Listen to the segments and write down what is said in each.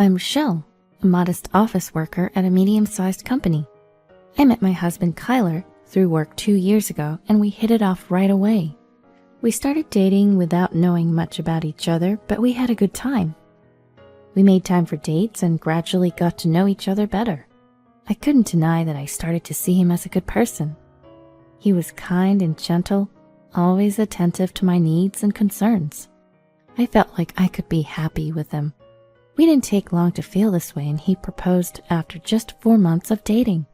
I'm Michelle, a modest office worker at a medium-sized company. I met my husband Kyler through work 2 years ago, and we hit it off right away. We started dating without knowing much about each other, but we had a good time. We made time for dates and gradually got to know each other better. I couldn't deny that I started to see him as a good person. He was kind and gentle, always attentive to my needs and concerns. I felt like I could be happy with him. We didn't take long to feel this way, and he proposed after just 4 months of dating.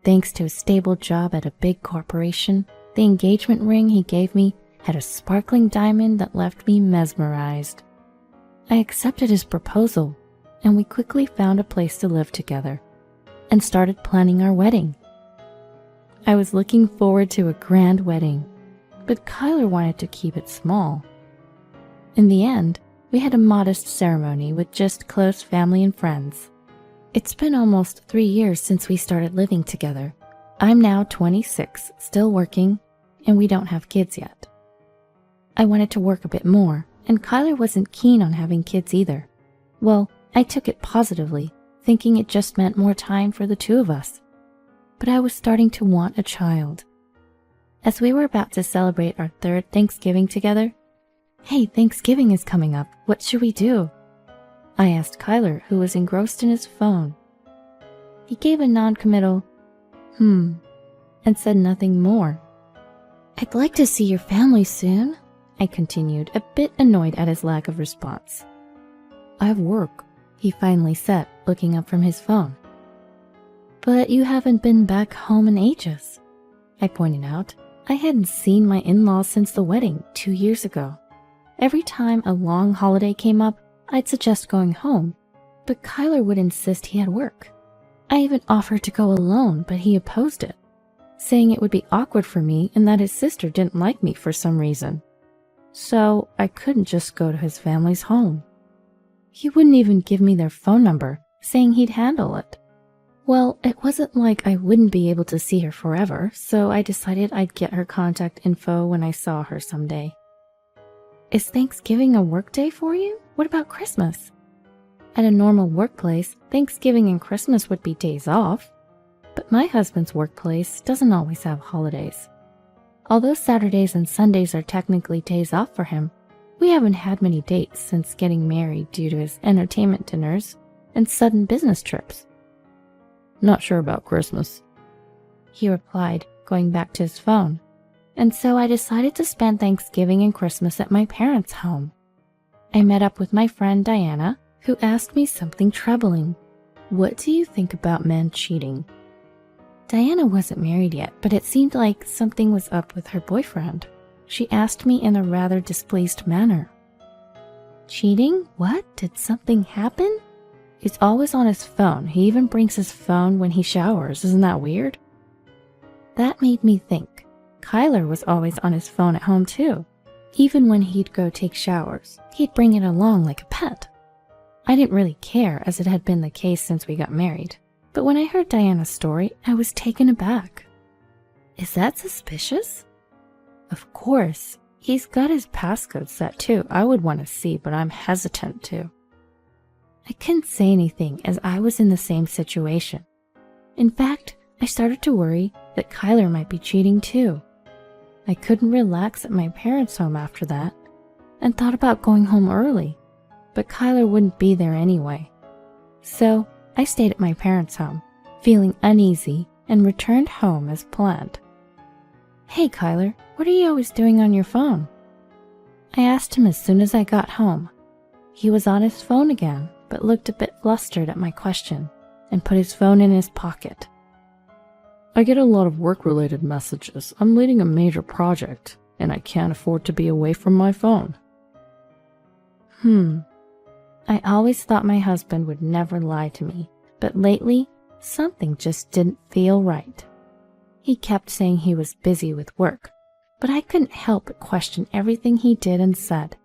Thanks to a stable job at a big corporation, the engagement ring he gave me had a sparkling diamond that left me mesmerized. I accepted his proposal, and we quickly found a place to live together and started planning our wedding. I was looking forward to a grand wedding, but Kyler wanted to keep it small. In the end, we had a modest ceremony with just close family and friends. It's been almost 3 years since we started living together. I'm now 26, still working, and we don't have kids yet. I wanted to work a bit more, and Kyler wasn't keen on having kids either. Well, I took it positively, thinking it just meant more time for the two of us. But I was starting to want a child. As we were about to celebrate our 3rd Thanksgiving together, "Hey, Thanksgiving is coming up. What should we do?" I asked Kyler, who was engrossed in his phone. He gave a non-committal, and said nothing more. "I'd like to see your family soon," I continued, a bit annoyed at his lack of response. "I have work," he finally said, looking up from his phone. "But you haven't been back home in ages," I pointed out. I hadn't seen my in-laws since the wedding 2 years ago. Every time a long holiday came up, I'd suggest going home, but Kyler would insist he had work. I even offered to go alone, but he opposed it, saying it would be awkward for me and that his sister didn't like me for some reason. So I couldn't just go to his family's home. He wouldn't even give me their phone number, saying he'd handle it. Well, it wasn't like I wouldn't be able to see her forever, so I decided I'd get her contact info when I saw her someday. "Is Thanksgiving a work day for you? What about Christmas?" At a normal workplace, Thanksgiving and Christmas would be days off, but my husband's workplace doesn't always have holidays. Although Saturdays and Sundays are technically days off for him, we haven't had many dates since getting married due to his entertainment dinners and sudden business trips. "Not sure about Christmas," he replied, going back to his phone. And so I decided to spend Thanksgiving and Christmas at my parents' home. I met up with my friend Diana, who asked me something troubling. "What do you think about men cheating?" Diana wasn't married yet, but it seemed like something was up with her boyfriend. She asked me in a rather displeased manner. "Cheating? What? Did something happen?" "He's always on his phone. He even brings his phone when he showers. Isn't that weird?" That made me think. Kyler was always on his phone at home too. Even when he'd go take showers, he'd bring it along like a pet. I didn't really care, as it had been the case since we got married. But when I heard Diana's story, I was taken aback. "Is that suspicious?" "Of course. He's got his passcode set too. I would want to see, but I'm hesitant to." I couldn't say anything as I was in the same situation. In fact, I started to worry that Kyler might be cheating too. I couldn't relax at my parents' home after that and thought about going home early, but Kyler wouldn't be there anyway. So I stayed at my parents' home, feeling uneasy, and returned home as planned. "Hey Kyler, what are you always doing on your phone?" I asked him as soon as I got home. He was on his phone again, but looked a bit flustered at my question and put his phone in his pocket. "I get a lot of work-related messages. I'm leading a major project, and I can't afford to be away from my phone." I always thought my husband would never lie to me, but lately, something just didn't feel right. He kept saying he was busy with work, but I couldn't help but question everything he did and said.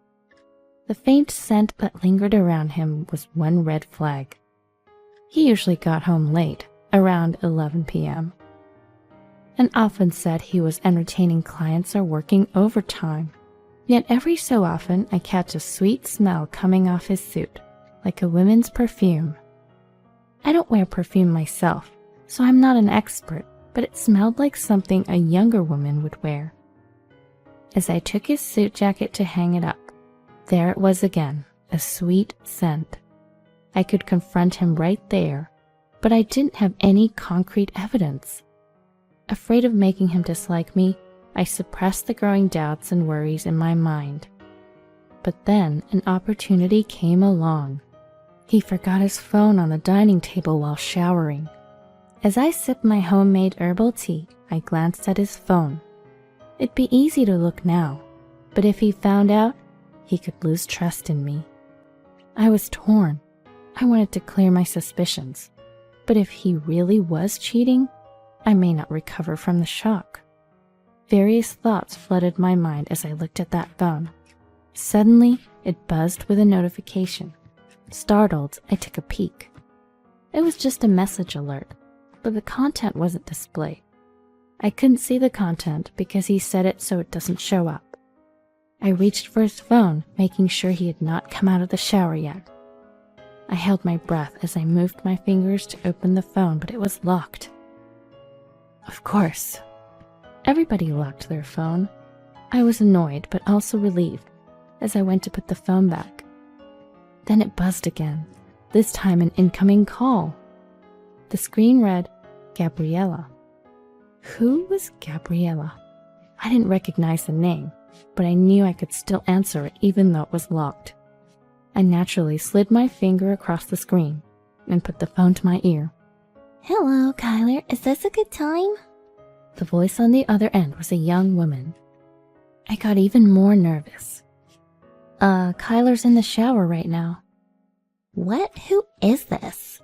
The faint scent that lingered around him was one red flag. He usually got home late, around 11 p.m., and often said he was entertaining clients or working overtime. Yet every so often I catch a sweet smell coming off his suit, like a woman's perfume. I don't wear perfume myself, so I'm not an expert, but it smelled like something a younger woman would wear. As I took his suit jacket to hang it up, there it was again, a sweet scent. I could confront him right there, but I didn't have any concrete evidence. Afraid of making him dislike me, I suppressed the growing doubts and worries in my mind. But then an opportunity came along. He forgot his phone on the dining table while showering. As I sipped my homemade herbal tea, I glanced at his phone. It'd be easy to look now, but if he found out, he could lose trust in me. I was torn. I wanted to clear my suspicions, but if he really was cheating, I may not recover from the shock. Various thoughts flooded my mind as I looked at that phone. Suddenly, it buzzed with a notification. Startled, I took a peek. It was just a message alert, but the content wasn't displayed. I couldn't see the content because he set it so it doesn't show up. I reached for his phone, making sure he had not come out of the shower yet. I held my breath as I moved my fingers to open the phone, but it was locked. Of course. Everybody locked their phone. I was annoyed, but also relieved, as I went to put the phone back. Then it buzzed again, this time an incoming call. The screen read, Gabriella. Who was Gabriella? I didn't recognize the name, but I knew I could still answer it even though it was locked. I naturally slid my finger across the screen and put the phone to my ear. Hello, Kyler. Is this a good time? The voice on the other end was a young woman. I got even more nervous. Kyler's in the shower right now. What? Who is this?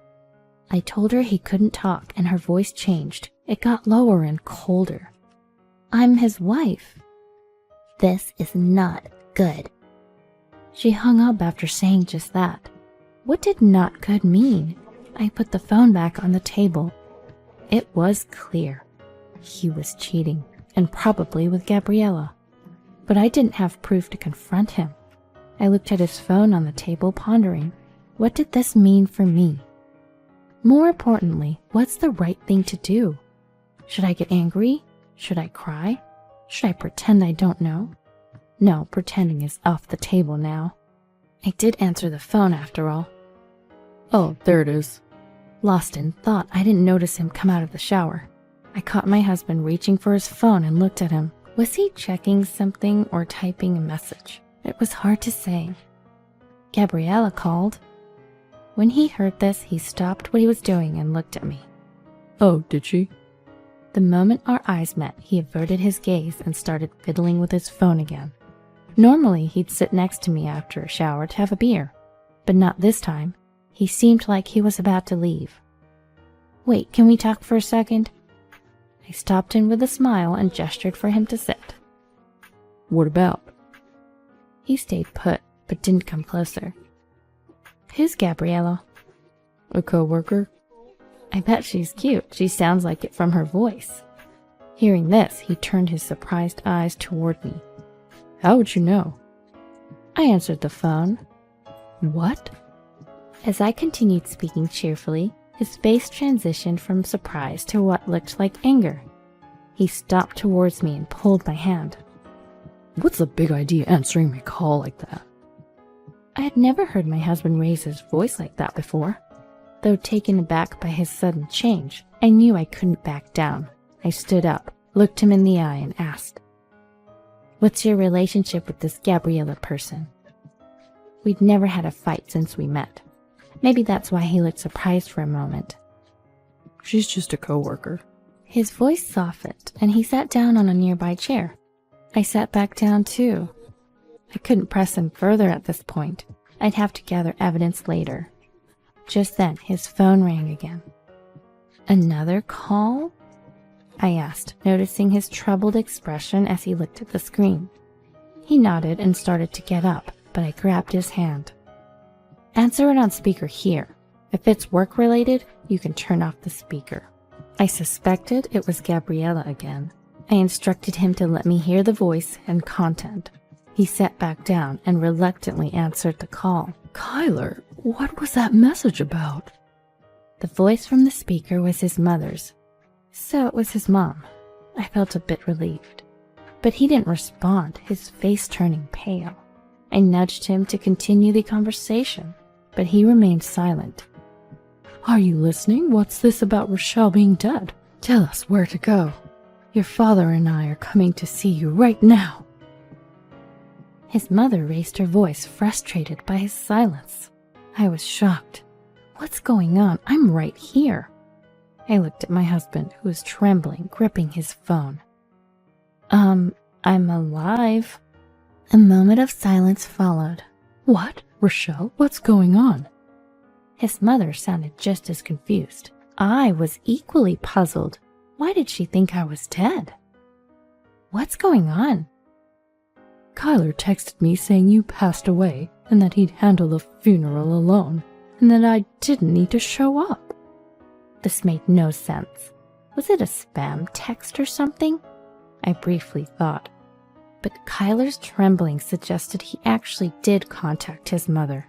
I told her he couldn't talk, and her voice changed. It got lower and colder. I'm his wife. This is not good. She hung up after saying just that. What did not good mean? I put the phone back on the table. It was clear. He was cheating, and probably with Gabriella. But I didn't have proof to confront him. I looked at his phone on the table, pondering, what did this mean for me? More importantly, what's the right thing to do? Should I get angry? Should I cry? Should I pretend I don't know? No, pretending is off the table now. I did answer the phone after all. Oh, there it is. Lost in thought, I didn't notice him come out of the shower. I caught my husband reaching for his phone and looked at him. Was he checking something or typing a message? It was hard to say. Gabriella called. When he heard this, he stopped what he was doing and looked at me. Oh, did she? The moment our eyes met, he averted his gaze and started fiddling with his phone again. Normally, he'd sit next to me after a shower to have a beer, but not this time. He seemed like he was about to leave. Wait, can we talk for a second? I stopped in with a smile and gestured for him to sit. What about? He stayed put, but didn't come closer. Who's Gabriella? A coworker. I bet she's cute. She sounds like it from her voice. Hearing this, he turned his surprised eyes toward me. How would you know? I answered the phone. What? As I continued speaking cheerfully, his face transitioned from surprise to what looked like anger. He stopped towards me and pulled my hand. What's the big idea answering my call like that? I had never heard my husband raise his voice like that before. Though taken aback by his sudden change, I knew I couldn't back down. I stood up, looked him in the eye, and asked, What's your relationship with this Gabriella person? We'd never had a fight since we met. Maybe that's why he looked surprised for a moment. She's just a coworker. His voice softened, and he sat down on a nearby chair. I sat back down too. I couldn't press him further at this point. I'd have to gather evidence later. Just then, his phone rang again. Another call? I asked, noticing his troubled expression as he looked at the screen. He nodded and started to get up, but I grabbed his hand. Answer it on speaker here. If it's work-related, you can turn off the speaker. I suspected it was Gabriella again. I instructed him to let me hear the voice and content. He sat back down and reluctantly answered the call. Kyler, What was that message about? The voice from the speaker was his mother's. So it was his mom. I felt a bit relieved. But he didn't respond, his face turning pale. I nudged him to continue the conversation, but he remained silent. Are you listening? What's this about Rochelle being dead? Tell us where to go. Your father and I are coming to see you right now. His mother raised her voice, frustrated by his silence. I was shocked. What's going on? I'm right here. I looked at my husband, who was trembling, gripping his phone. I'm alive. A moment of silence followed. What? Rochelle, what's going on? His mother sounded just as confused. I was equally puzzled. Why did she think I was dead? What's going on? Kyler texted me saying you passed away and that he'd handle the funeral alone and that I didn't need to show up. This made no sense. Was it a spam text or something? I briefly thought. But Kyler's trembling suggested he actually did contact his mother.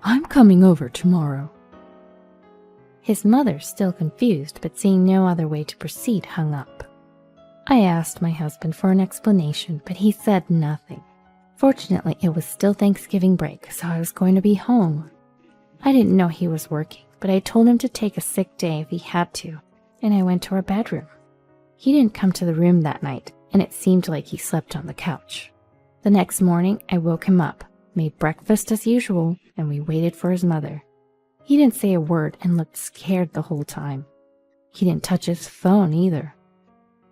I'm coming over tomorrow. His mother, still confused but seeing no other way to proceed, hung up. I asked my husband for an explanation, but he said nothing. Fortunately, it was still Thanksgiving break, so I was going to be home. I didn't know he was working, but I told him to take a sick day if he had to, and I went to our bedroom. He didn't come to the room that night, and it seemed like he slept on the couch. The next morning, I woke him up, made breakfast as usual, and we waited for his mother. He didn't say a word and looked scared the whole time. He didn't touch his phone either.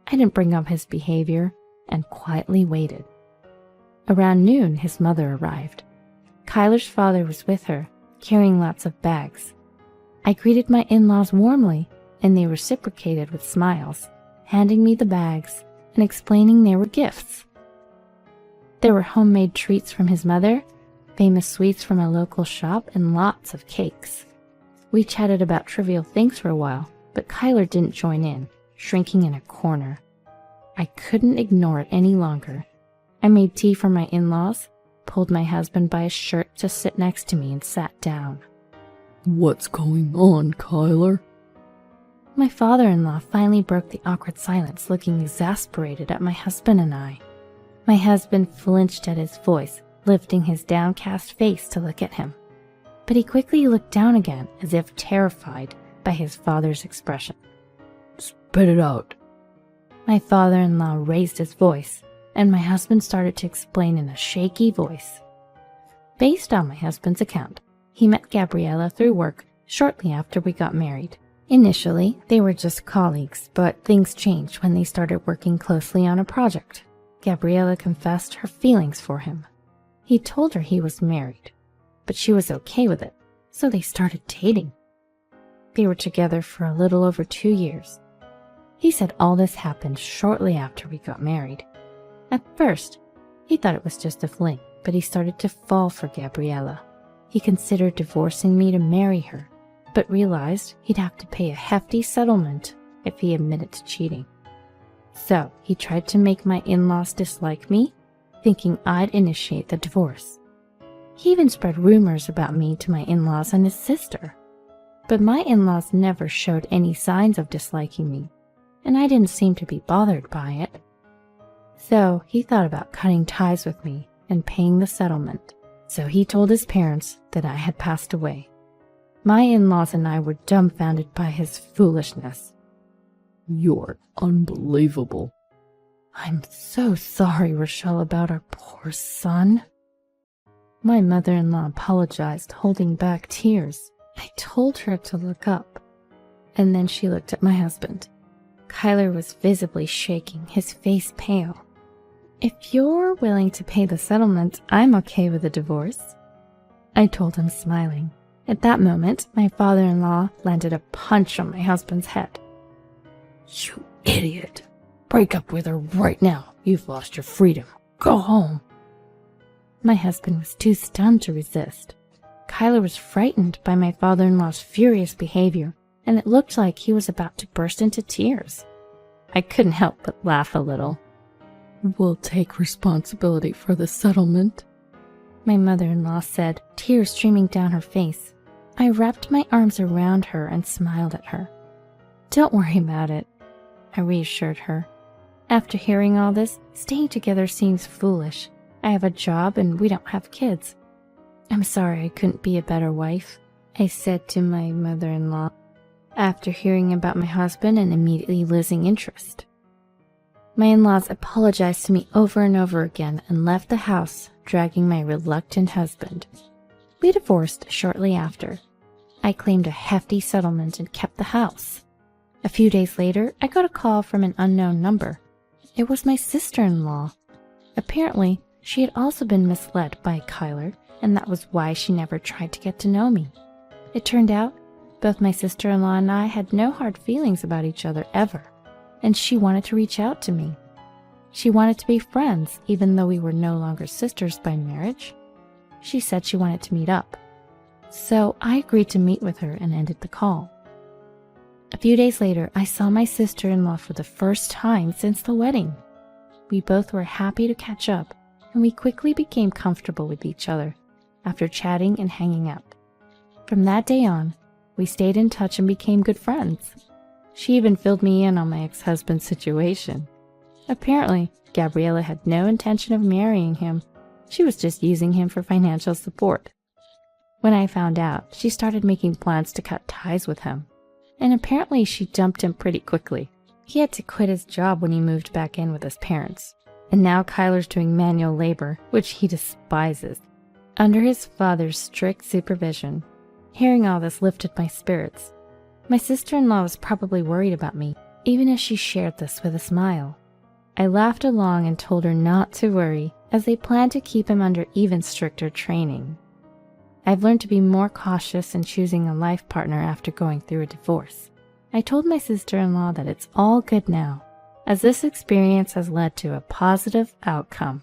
I didn't bring up his behavior and quietly waited. Around noon, his mother arrived. Kyler's father was with her, carrying lots of bags. I greeted my in-laws warmly, and they reciprocated with smiles, handing me the bags and explaining they were gifts. There were homemade treats from his mother, famous sweets from a local shop, and lots of cakes. We chatted about trivial things for a while, but Kyler didn't join in, shrinking in a corner. I couldn't ignore it any longer. I made tea for my in-laws, pulled my husband by his shirt to sit next to me, and sat down. What's going on, Kyler? My father-in-law finally broke the awkward silence, looking exasperated at my husband and I. My husband flinched at his voice, lifting his downcast face to look at him. But he quickly looked down again, as if terrified by his father's expression. Spit it out. My father-in-law raised his voice, and my husband started to explain in a shaky voice. Based on my husband's account, he met Gabriella through work shortly after we got married. Initially, they were just colleagues, but things changed when they started working closely on a project. Gabriella confessed her feelings for him. He told her he was married, but she was okay with it, so they started dating. They were together for a little over 2 years. He said all this happened shortly after we got married. At first, he thought it was just a fling, but he started to fall for Gabriella. He considered divorcing me to marry her, but realized he'd have to pay a hefty settlement if he admitted to cheating. So he tried to make my in-laws dislike me, thinking I'd initiate the divorce. He even spread rumors about me to my in-laws and his sister. But my in-laws never showed any signs of disliking me, and I didn't seem to be bothered by it. So he thought about cutting ties with me and paying the settlement. So he told his parents that I had passed away. My in-laws and I were dumbfounded by his foolishness. You're unbelievable. I'm so sorry, Rochelle, about our poor son. My mother-in-law apologized, holding back tears. I told her to look up, and then she looked at my husband. Kyler was visibly shaking, his face pale. If you're willing to pay the settlement, I'm okay with a divorce, I told him, smiling. At that moment, my father-in-law landed a punch on my husband's head. You idiot! Break up with her right now. You've lost your freedom. Go home. My husband was too stunned to resist. Kyler was frightened by my father-in-law's furious behavior, and it looked like he was about to burst into tears. I couldn't help but laugh a little. We'll take responsibility for the settlement. my mother-in-law said, tears streaming down her face. I wrapped my arms around her and smiled at her. Don't worry about it, I reassured her. After hearing all this, staying together seems foolish. I have a job and we don't have kids. I'm sorry I couldn't be a better wife, I said to my mother-in-law, after hearing about my husband and immediately losing interest. My in-laws apologized to me over and over again and left the house, dragging my reluctant husband. We divorced shortly after. I claimed a hefty settlement and kept the house. A few days later, I got a call from an unknown number. It was my sister-in-law. Apparently, she had also been misled by Kyler, and that was why she never tried to get to know me. It turned out, both my sister-in-law and I had no hard feelings about each other ever, and she wanted to reach out to me. She wanted to be friends, even though we were no longer sisters by marriage. She said she wanted to meet up. So I agreed to meet with her and ended the call. A few days later, I saw my sister-in-law for the first time since the wedding. We both were happy to catch up, and we quickly became comfortable with each other after chatting and hanging out. From that day on, we stayed in touch and became good friends. She even filled me in on my ex-husband's situation. Apparently, Gabriella had no intention of marrying him. She was just using him for financial support. When I found out, she started making plans to cut ties with him. And apparently she dumped him pretty quickly. He had to quit his job when he moved back in with his parents. And now Kyler's doing manual labor, which he despises, under his father's strict supervision. Hearing all this lifted my spirits. My sister-in-law was probably worried about me, even as she shared this with a smile. I laughed along and told her not to worry, as they planned to keep him under even stricter training. I've learned to be more cautious in choosing a life partner after going through a divorce. I told my sister-in-law that it's all good now, as this experience has led to a positive outcome.